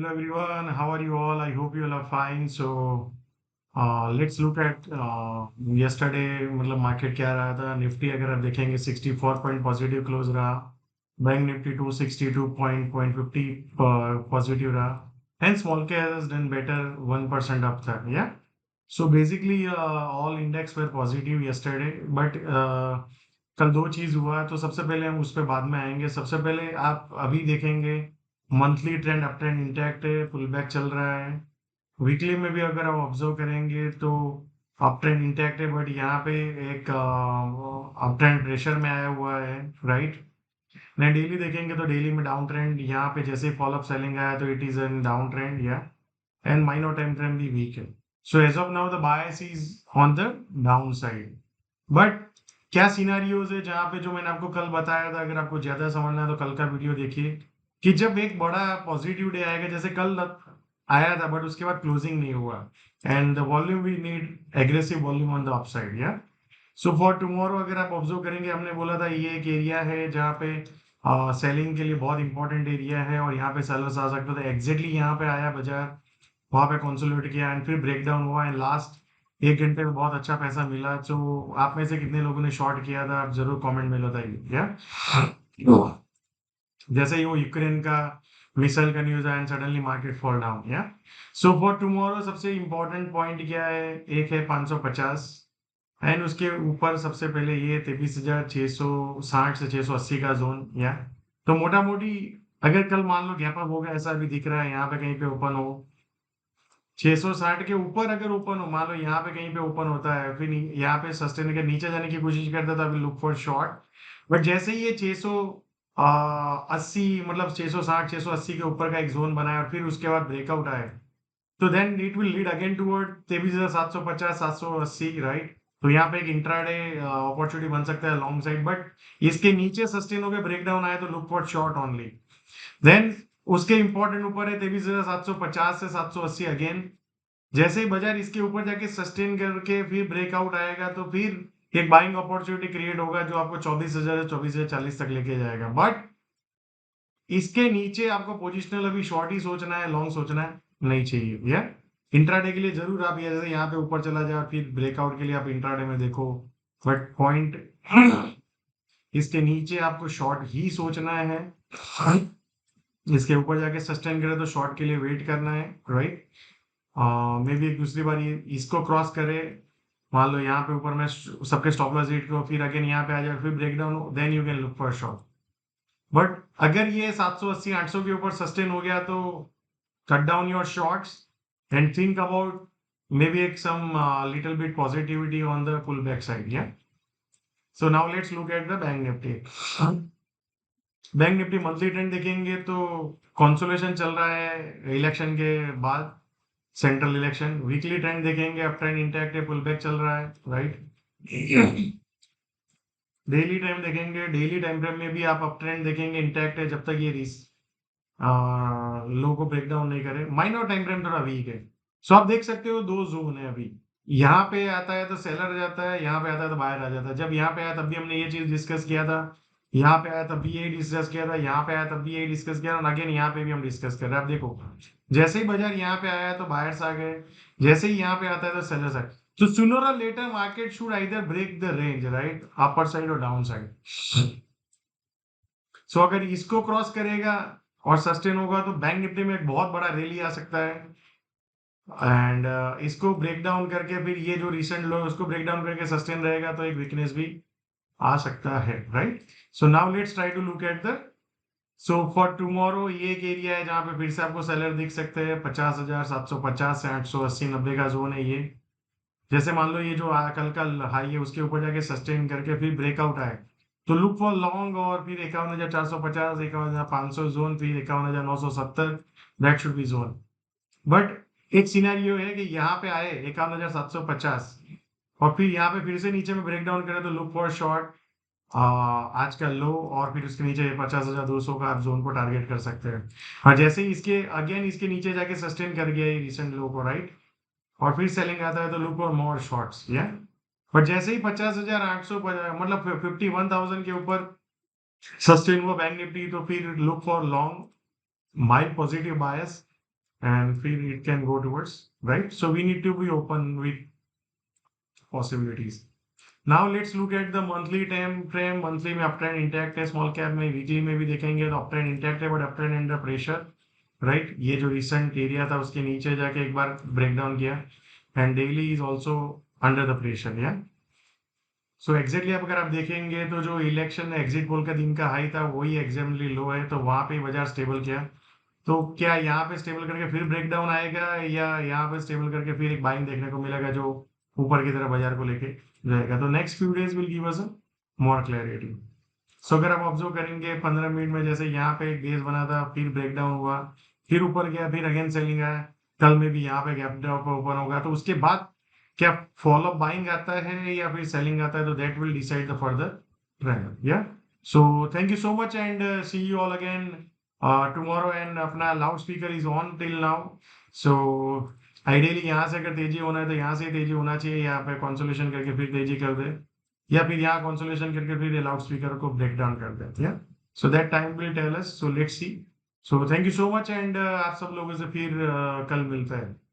Hello everyone, how are you all? I hope you all are fine. So let's look at yesterday मतलब market क्या रहा था. Nifty अगर आप देखेंगे 64 पॉइंट पॉजिटिव क्लोज रहा. बैंक निफ्टी 262 पॉइंट 50 पॉजिटिव रहा. And small cap has done better 1% up था. या so basically all index were positive yesterday but कल दो चीज हुआ. तो सबसे पहले हम उस पर बाद में आएंगे. सबसे पहले आप अभी देखेंगे monthly trend up trend intact है, पुल बैक चल रहा है. वीकली में भी अगर आप ऑब्जर्व करेंगे तो अप ट्रेंड इंटैक्ट है, बट यहाँ पे एक अप ट्रेंड प्रेशर में आया हुआ है. राइट. नहीं, डेली देखेंगे तो डेली में डाउन ट्रेंड. यहाँ पे जैसे फॉल अप सेलिंग आया तो it is an down trend. या एंड माइनर टाइम फ्रेम भी वीक है. So as of now the bias is on the down side. But क्या सिनारियोज है जहाँ पे, जो मैंने आपको कल बताया था, अगर आपको ज्यादा समझना है तो कल का वीडियो देखिए कि जब एक बड़ा पॉजिटिव डे आएगा, जैसे कल आया था बट उसके बाद क्लोजिंग नहीं हुआ, and the volume we need aggressive volume on the upside. या सो फॉर टुमारो अगर आप ऑब्जर्व करेंगे, हमने बोला था ये एक एरिया है जहाँ पे सेलिंग के लिए बहुत इंपॉर्टेंट एरिया है और यहाँ पे सेलर्स आ सकते थे. एग्जैक्टली यहाँ पे आया बाजार, वहां पे कंसोलिडेट किया एंड फिर ब्रेकडाउन हुआ एंड लास्ट 1 घंटे में बहुत अच्छा पैसा मिला. तो आप में से कितने लोगों ने शॉर्ट किया था, आप जरूर कमेंट में बताइए. क्या जैसे ही वो यूक्रेन का मिसाइल का न्यूज आया and suddenly market fall down. या सो फॉर टुमारो सबसे इंपॉर्टेंट पॉइंट क्या है, एक है 550 एंड उसके ऊपर सबसे पहले ये 23,660 से 680 का जोन. या तो मोटा मोटी अगर कल मान लो गैप अप हो गया, ऐसा भी दिख रहा है यहाँ पे कहीं पे ओपन हो 660 के ऊपर, अगर ओपन हो, मान लो यहाँ पे कहीं पे ओपन होता है, फिर यहाँ पे सस्टेन के नीचे जाने की कोशिश करता था, लुक फॉर शॉर्ट. बट जैसे ही ये 680 मतलब 660 680 के ऊपर का एक जोन बनाया और फिर उसके बाद ब्रेकआउट आए, तो then it will lead again toward 23,750 780. Right. तो यहाँ पे एक इंट्राडे अपॉर्चुनिटी बन सकता है लॉन्ग साइड. बट इसके नीचे सस्टेन हो गए, ब्रेकडाउन आए तो look for short only. Then उसके इंपॉर्टेंट ऊपर है 23,750 से 780 अगेन. जैसे ही बाजार इसके ऊपर जाके सस्टेन करके फिर ब्रेकआउट आएगा तो फिर एक बाइंग अपॉर्चुनिटी क्रिएट होगा जो आपको 24,000 से 24,040 तक लेके जाएगा. बट इसके नीचे आपको पोजिशनल अभी शॉर्ट ही सोचना है, लॉन्ग सोचना है नहीं चाहिए. या इंट्राडे के लिए जरूर आप जैसे यहाँ पे ऊपर चला जाए और फिर ब्रेकआउट के लिए आप इंट्राडे में देखो. बट पॉइंट इसके नीचे आपको शॉर्ट ही सोचना है. इसके ऊपर जाके सस्टेन करे तो शॉर्ट के लिए वेट करना है. राइट. मे बी एक दूसरी बार ये इसको क्रॉस करे, मान लो यहाँ पे ऊपर में सबके स्टॉप लॉस हिट को, फिर अगेन यहाँ पे आ जाए, फिर ब्रेकडाउन हो, then you can look for short. But अगर ये 780 800 के ऊपर सस्टेन हो गया तो cut down your shorts and think about maybe एक some little bit positivity on the pull back side. Yeah so now let's look at the bank Nifty. Bank Nifty monthly trend देखेंगे तो कॉन्सोलेशन चल रहा है election के बाद, central election. Weekly trend देखेंगे, up trend intact है, पुल बैक चल रहा है. राइट. डेली टाइम देखेंगे, डेली टाइम फ्रेम में भी आप अप ट्रेंड देखेंगे, इंटैक्ट है जब तक ये लो को ब्रेक डाउन नहीं करे. माइनर टाइम फ्रेम थोड़ा वीक है. सो आप देख सकते हो दो जोन है अभी. यहाँ पे आता है तो सेलर जाता है, यहाँ पे आता है तो बायर आ जाता है. जब यहाँ पे आया तब भी हमने ये चीज डिस्कस किया था, यहाँ पे आया तब भी यही डिस्कस किया था, यहाँ पे आया तब भी यही डिस्कस किया था, अगेन यहाँ पे भी हम डिस्कस कर रहे हैं. आप देखो जैसे ही बाजार यहाँ पे आया तो बायर्स आ गए, जैसे ही यहाँ पे आता है तो सेलर्स आ गए. तो sooner or later market should either break the range, right, upper side or down side. So अगर इसको क्रॉस करेगा और सस्टेन होगा तो बैंक निफ्टी में एक बहुत बड़ा रैली आ सकता है. एंड इसको ब्रेक डाउन करके फिर ये जो रिसेंट लो उसको ब्रेक डाउन करके सस्टेन रहेगा तो एक वीकनेस भी आ सकता है. Right. So now let's try to look at the. So for tomorrow ये एक एरिया है जहां पे फिर से आपको सेलर दिख सकते हैं. 50,750 से 880 90 का जोन है ये. जैसे मान लो ये जो कल का हाई है उसके ऊपर जाके सस्टेन करके फिर ब्रेकआउट आए तो लुक फॉर लॉन्ग, और फिर 51,450 51,500 जोन, फिर 51,970, that should be zone. But एक सिनेरियो है कि यहाँ पे आए 51,750 और फिर यहाँ पे फिर से नीचे में ब्रेक डाउन करे तो लुक फॉर शॉर्ट आज का लो, और फिर उसके नीचे 50,200 का आप जोन को टारगेट कर सकते हैं. और जैसे ही इसके अगेन इसके नीचे जाके सस्टेन कर गया ये रिसेंट लो को, राइट, और फिर सेलिंग आता है तो लुक फॉर मोर शॉर्ट्स. या बट जैसे ही 50,800 मतलब 51,000 के ऊपर सस्टेन हुआ बैंक निफ्टी तो फिर look for long, mild positive bias. and फिर it can go towards right. So we need to be open with possibilities. Now let's look at the monthly time frame. Monthly में up trend intact है small cap में, weekly में भी देखेंगे तो up trend intact है, but up trend under pressure, right. ये जो रिसेंट एरिया था उसके नीचे जाके एक बार ब्रेक डाउन किया, and daily is also under the pressure, yeah. So exactly अब अगर आप देखेंगे तो जो इलेक्शन एग्जिट पोल का दिन का हाई था वही एग्जैक्टली लो है, तो वहां पे बाजार स्टेबल किया। तो क्या यहाँ पे स्टेबल करके फिर ब्रेक डाउन आएगा, या यहाँ पे स्टेबल करके फिर एक बाइंग देखने को मिलेगा जो ऊपर की तरफ बाजार को लेके जाएगा? तो next few days will give us more clarity. So अगर आप ऑब्जर्व करेंगे 15 मिनट में, जैसे यहाँ पे एक बेस बना था, फिर ब्रेक डाउन हुआ, फिर ऊपर गया, फिर अगेन सेलिंग आया, कल में भी यहाँ पे गैप डाउन ओपन होगा, तो उसके बाद क्या फॉलो बाइंग आता है या फिर सेलिंग आता है, तो that will decide the further trend, yeah. So thank you so much and see you all again tomorrow. And अपना loud speaker is on till now. So ideally यहाँ से अगर तेजी होना है तो यहाँ से ही तेजी होना चाहिए, यहाँ पे कंसोलेशन करके फिर तेजी कर दे, या फिर यहाँ कंसोलेशन करके फिर लाउड स्पीकर को ब्रेक डाउन कर देते हैं। So that time will tell us. So let's see. So thank you so much and आप सब लोगों से फिर कल मिलते हैं।